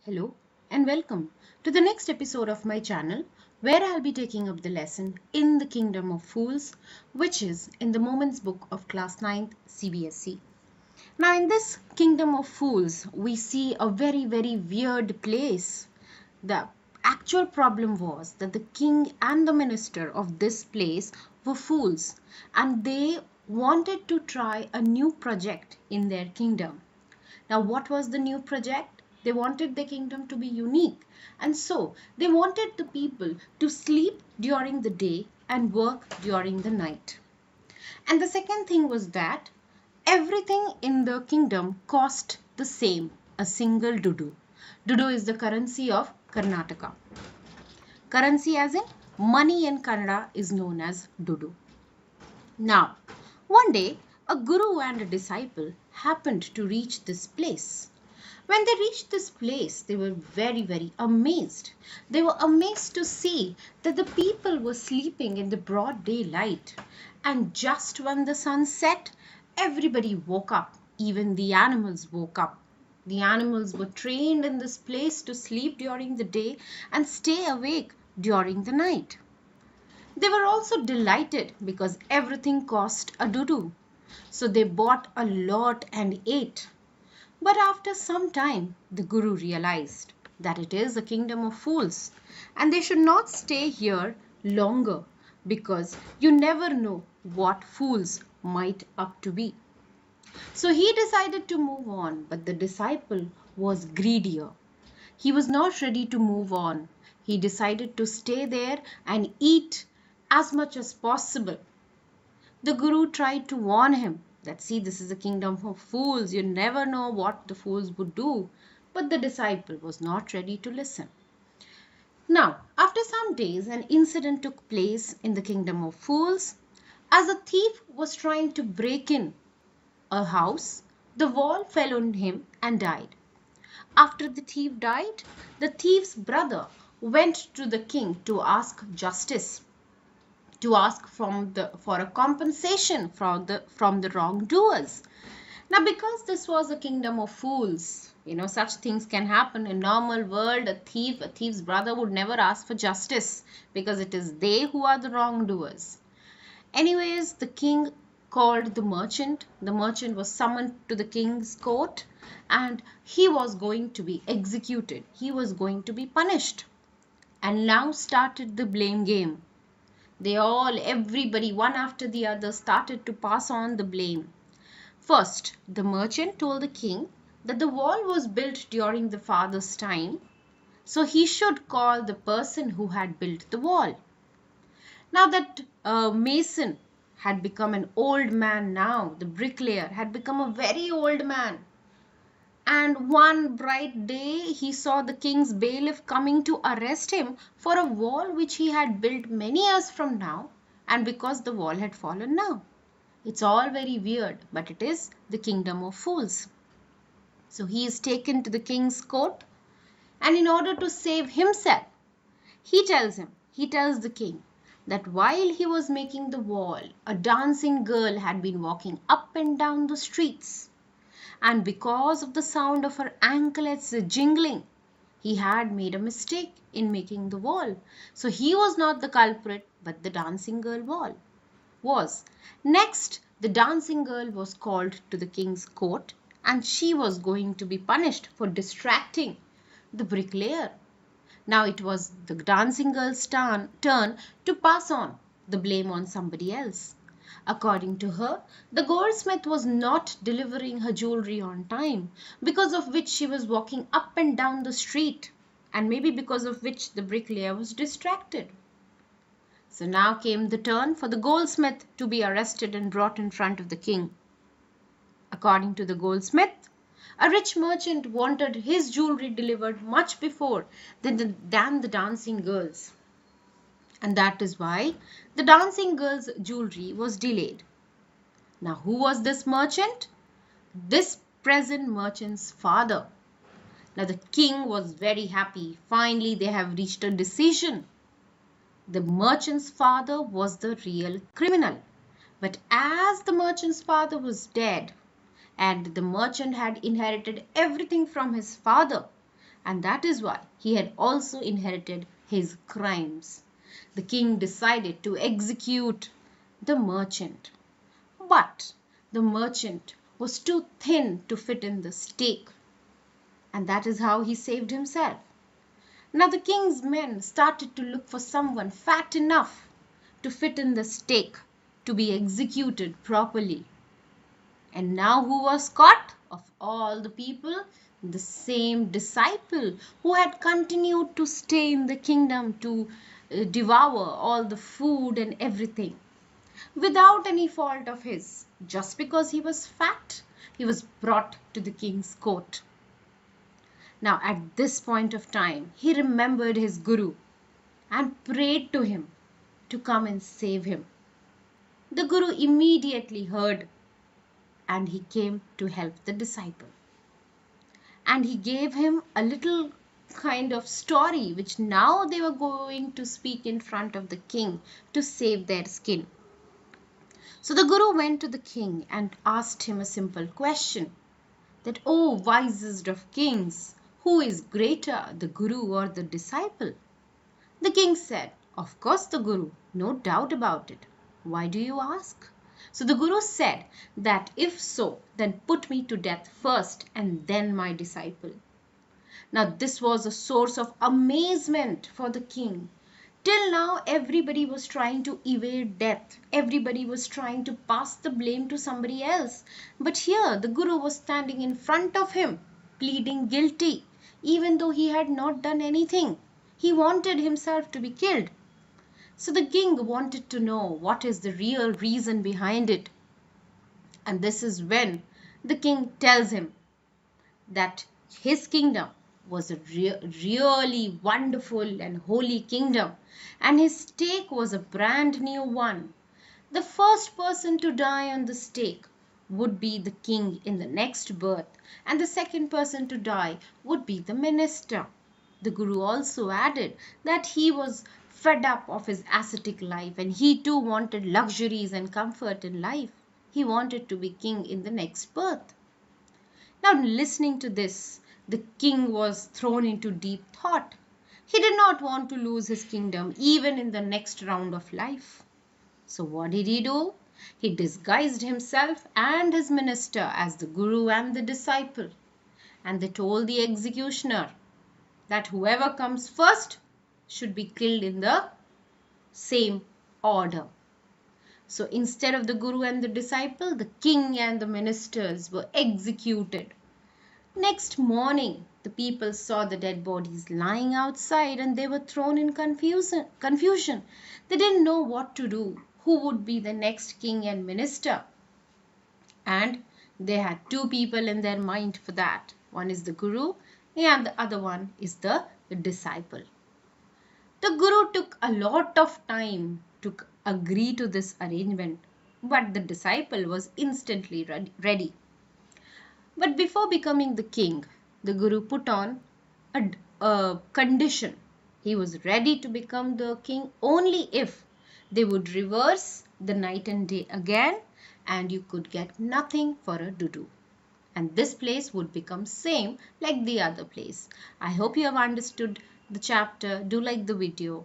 Hello and welcome to the next episode of my channel where I'll be taking up the lesson in the Kingdom of Fools, which is in the Moments book of class 9th CBSE. Now in this Kingdom of Fools, we see a very weird place. The actual problem was that the king and the minister of this place were fools and they wanted to try a new project in their kingdom. Now, what was the new project? They wanted the kingdom to be unique. And so they wanted the people to sleep during the day and work during the night. And the second thing was that everything in the kingdom cost the same, a single dudu. Dudu is the currency of Karnataka. Currency as in money in Kannada is known as dudu. Now, one day, a guru and a disciple happened to reach this place. When they reached this place, they were very amazed. They were amazed to see that the people were sleeping in the broad daylight. And just when the sun set, everybody woke up. Even the animals woke up. The animals were trained in this place to sleep during the day and stay awake during the night. They were also delighted because everything cost a dudu. So they bought a lot and ate. But after some time, the Guru realized that it is a kingdom of fools and they should not stay here longer because you never know what fools might up to be. So he decided to move on, but the disciple was greedier. He was not ready to move on. He decided to stay there and eat as much as possible. The Guru tried to warn him that, see, this is a kingdom of fools. You never know what the fools would do. But the disciple was not ready to listen. Now, after some days, an incident took place in the kingdom of fools. As a thief was trying to break in a house, the wall fell on him and died. After the thief died, the thief's brother went to the king to ask justice, to ask for a compensation from the wrongdoers. Now, because this was a kingdom of fools, such things can happen in normal world. A thief's brother would never ask for justice because it is they who are the wrongdoers. Anyways, the king called the merchant. The merchant was summoned to the king's court and he was going to be executed. He was going to be punished. And now started the blame game. Everybody, one after the other, started to pass on the blame. First, the merchant told the king that the wall was built during the father's time, so he should call the person who had built the wall. Now that mason had become an old man now, the bricklayer had become a very old man. And one bright day, he saw the king's bailiff coming to arrest him for a wall which he had built many years from now, and because the wall had fallen now. It's all very weird, but it is the kingdom of fools. So he is taken to the king's court, and in order to save himself, he tells the king that while he was making the wall, a dancing girl had been walking up and down the streets. And because of the sound of her anklets jingling, he had made a mistake in making the wall. So he was not the culprit, but the dancing girl was. Next, the dancing girl was called to the king's court and she was going to be punished for distracting the bricklayer. Now it was the dancing girl's turn to pass on the blame on somebody else. According to her, the goldsmith was not delivering her jewelry on time, because of which she was walking up and down the street, and maybe because of which the bricklayer was distracted. So now came the turn for the goldsmith to be arrested and brought in front of the king. According to the goldsmith, a rich merchant wanted his jewelry delivered much before than the dancing girl's. And that is why the dancing girl's jewelry was delayed. Now, who was this merchant? This present merchant's father. Now, the king was very happy. Finally, they have reached a decision. The merchant's father was the real criminal. But as the merchant's father was dead and the merchant had inherited everything from his father, and that is why he had also inherited his crimes. The king decided to execute the merchant, but the merchant was too thin to fit in the stake, and that is how he saved himself. Now the king's men started to look for someone fat enough to fit in the stake to be executed properly. And now who was caught? Of all the people, the same disciple who had continued to stay in the kingdom to devour all the food and everything without any fault of his. Just because he was fat, he was brought to the king's court. Now at this point of time, he remembered his guru and prayed to him to come and save him. The guru immediately heard and he came to help the disciple. And he gave him a little kind of story which now they were going to speak in front of the king to save their skin. So the guru went to the king and asked him a simple question that, "O wisest of kings, who is greater, the guru or the disciple?" The king said, "Of course the guru, no doubt about it. Why do you ask?" So the guru said that if so, then put me to death first and then my disciple. Now this was a source of amazement for the king. Till now everybody was trying to evade death. Everybody was trying to pass the blame to somebody else. But here the guru was standing in front of him, pleading guilty, even though he had not done anything. He wanted himself to be killed. So the king wanted to know what is the real reason behind it. And this is when the king tells him that his kingdom was a really wonderful and holy kingdom, and his stake was a brand new one. The first person to die on the stake would be the king in the next birth, and the second person to die would be the minister. The guru also added that he was fed up of his ascetic life and he too wanted luxuries and comfort in life. He wanted to be king in the next birth. Now listening to this, the king was thrown into deep thought. He did not want to lose his kingdom even in the next round of life. So what did he do? He disguised himself and his minister as the guru and the disciple. And they told the executioner that whoever comes first should be killed in the same order. So instead of the guru and the disciple, the king and the ministers were executed. Next morning, the people saw the dead bodies lying outside and they were thrown in confusion. They didn't know what to do, who would be the next king and minister. And they had two people in their mind for that. One is the guru and the other one is the disciple. The guru took a lot of time to agree to this arrangement, but the disciple was instantly ready. But before becoming the king, the guru put on a condition. He was ready to become the king only if they would reverse the night and day again and you could get nothing for a dudu. And this place would become same like the other place. I hope you have understood the chapter. Do like the video.